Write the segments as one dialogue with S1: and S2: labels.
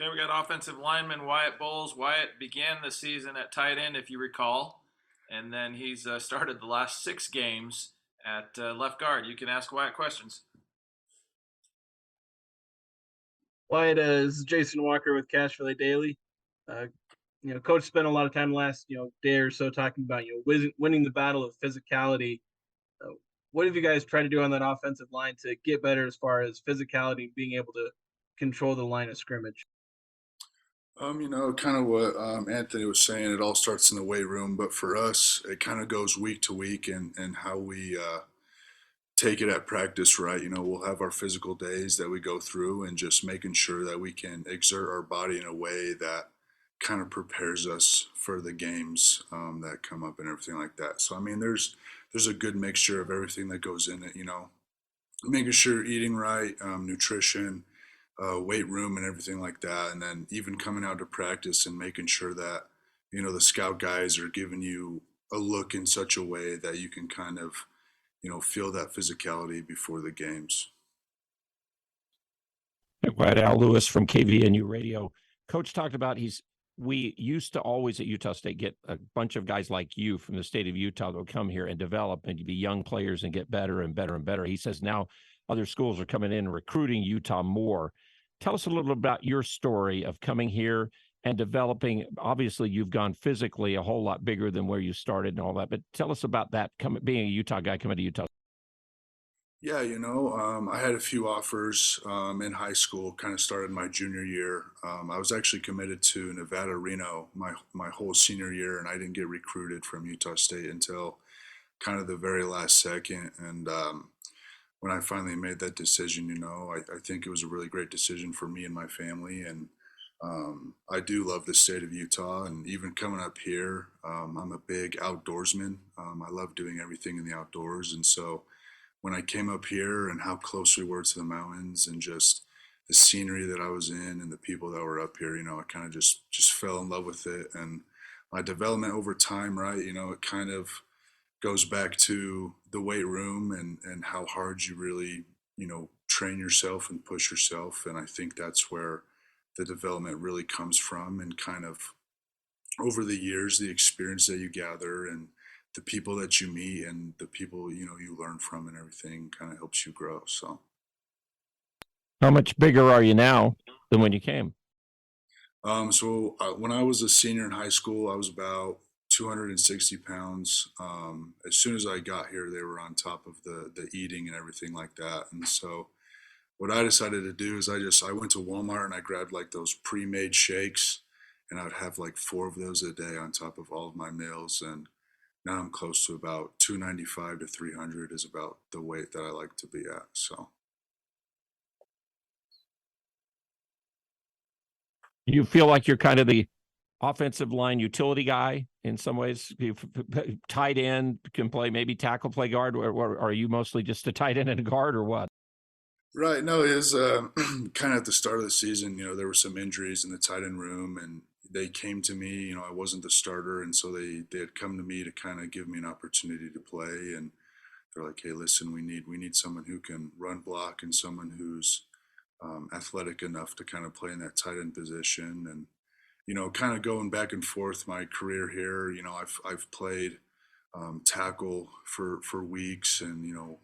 S1: Okay, we got offensive lineman Wyatt Bowles. Wyatt began the season at tight end, if you recall, and then he's started the last 6 games at left guard. You can ask Wyatt questions.
S2: Wyatt, this is Jason Walker with Cash Valley Daily. Uh, Coach spent a lot of time last, day or so talking about, winning the battle of physicality. Uh, what have you guys tried to do on that offensive line to get better as far as physicality and being able to control the line of scrimmage?
S3: Kind of what Anthony was saying, it all starts in the weight room, but for us, it kind of goes week to week and how we take it at practice, right? We'll have our physical days that we go through and just making sure that we can exert our body in a way that kind of prepares us for the games that come up and everything like that. So, I mean, there's a good mixture of everything that goes in it, making sure you're eating right, nutrition, weight room, and everything like that. And then even coming out to practice and making sure that, the scout guys are giving you a look in such a way that you can kind of, feel that physicality before the games.
S4: Right, Al Lewis from KVNU Radio. Coach talked about we used to always at Utah State get a bunch of guys like you from the state of Utah that would come here and develop and be young players and get better and better and better. He says now other schools are coming in and recruiting Utah more. Tell us a little about your story of coming here and developing. Obviously, you've gone physically a whole lot bigger than where you started and all that, but tell us about that, being a Utah guy coming to Utah.
S3: Yeah, I had a few offers in high school. Kind of started my junior year. I was actually committed to Nevada, Reno, my whole senior year, and I didn't get recruited from Utah State until kind of the very last second. And when I finally made that decision, I think it was a really great decision for me and my family. And I do love the state of Utah, and even coming up here, I'm a big outdoorsman. I love doing everything in the outdoors, and so when I came up here and how close we were to the mountains and just the scenery that I was in and the people that were up here, I kind of just fell in love with it. And my development over time, right, it kind of goes back to the weight room and how hard you really, train yourself and push yourself. And I think that's where the development really comes from, and kind of over the years, the experience that you gather and the people that you meet and the people, you learn from and everything kind of helps you grow. So,
S4: How much bigger are you now than when you came?
S3: when I was a senior in high school, I was about 260 pounds. As soon as I got here, they were on top of the eating and everything like that. And so what I decided to do is I went to Walmart and I grabbed like those pre-made shakes, and I would have like 4 of those a day on top of all of my meals. And now I'm close to about 295 to 300 is about the weight that I like to be at. So
S4: You feel like you're kind of the offensive line utility guy in some ways. Tight end can play, maybe tackle, play guard, or are you mostly just a tight end and a guard, or what?
S3: right, no, it is kind of at the start of the season. There were some injuries in the tight end room, and they came to me. I wasn't the starter, and so they had come to me to kind of give me an opportunity to play. And they're like, "Hey, listen, we need someone who can run block and someone who's athletic enough to kind of play in that tight end position." And kind of going back and forth my career here. I've played tackle for weeks, and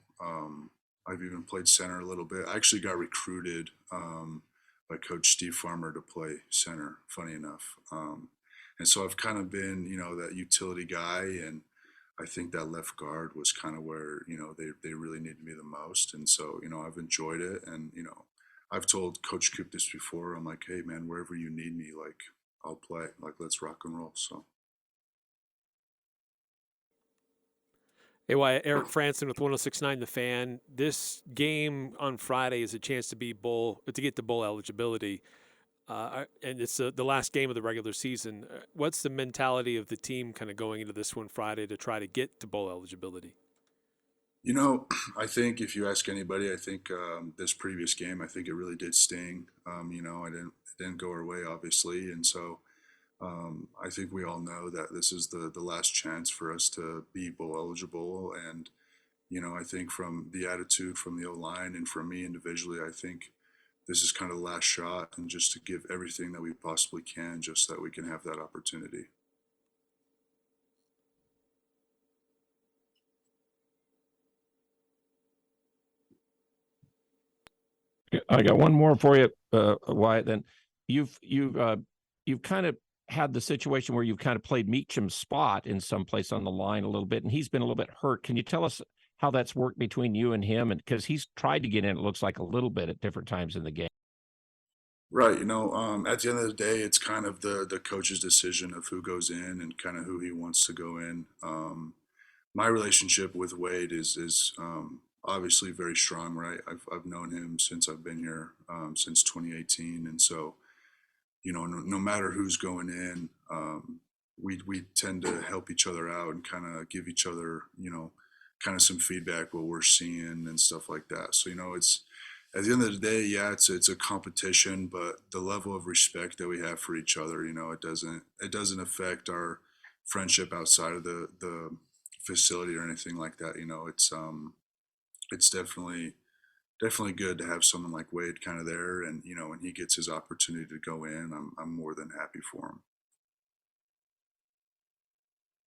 S3: I've even played center a little bit. I actually got recruited by Coach Steve Farmer to play center. Funny enough, and so I've kind of been that utility guy, and I think that left guard was kind of where they really needed me the most, and so I've enjoyed it, and I've told Coach Coop this before. I'm like, hey man, wherever you need me, like I'll play. Like let's rock and roll. So.
S5: Hey, Wyatt, Eric Franson with 106.9 The Fan. This game on Friday is a chance to get the bowl eligibility, and it's the last game of the regular season. What's the mentality of the team kind of going into this one Friday to try to get to bowl eligibility?
S3: I think if you ask anybody, I think this previous game, I think it really did sting. It didn't go our way, obviously, and so I think we all know that this is the last chance for us to be bowl eligible. And I think from the attitude from the O line and from me individually, I think this is kind of the last shot, and just to give everything that we possibly can just so that we can have that opportunity.
S4: I got one more for you, Wyatt. Then you've kind of had the situation where you've kind of played Meacham's spot in some place on the line a little bit, and he's been a little bit hurt. Can you tell us how that's worked between you and him? And because he's tried to get in, it looks like a little bit at different times in the game.
S3: Right, at the end of the day, it's kind of the coach's decision of who goes in and kind of who he wants to go in. My relationship with Wade is obviously very strong, right? I've known him since I've been here, since 2018, and so no matter who's going in, we tend to help each other out and kind of give each other, kind of some feedback what we're seeing and stuff like that. So it's at the end of the day, yeah, it's a competition, but the level of respect that we have for each other, it doesn't affect our friendship outside of the facility or anything like that. It's definitely good to have someone like Wade kind of there, and when he gets his opportunity to go in, I'm more than happy for him.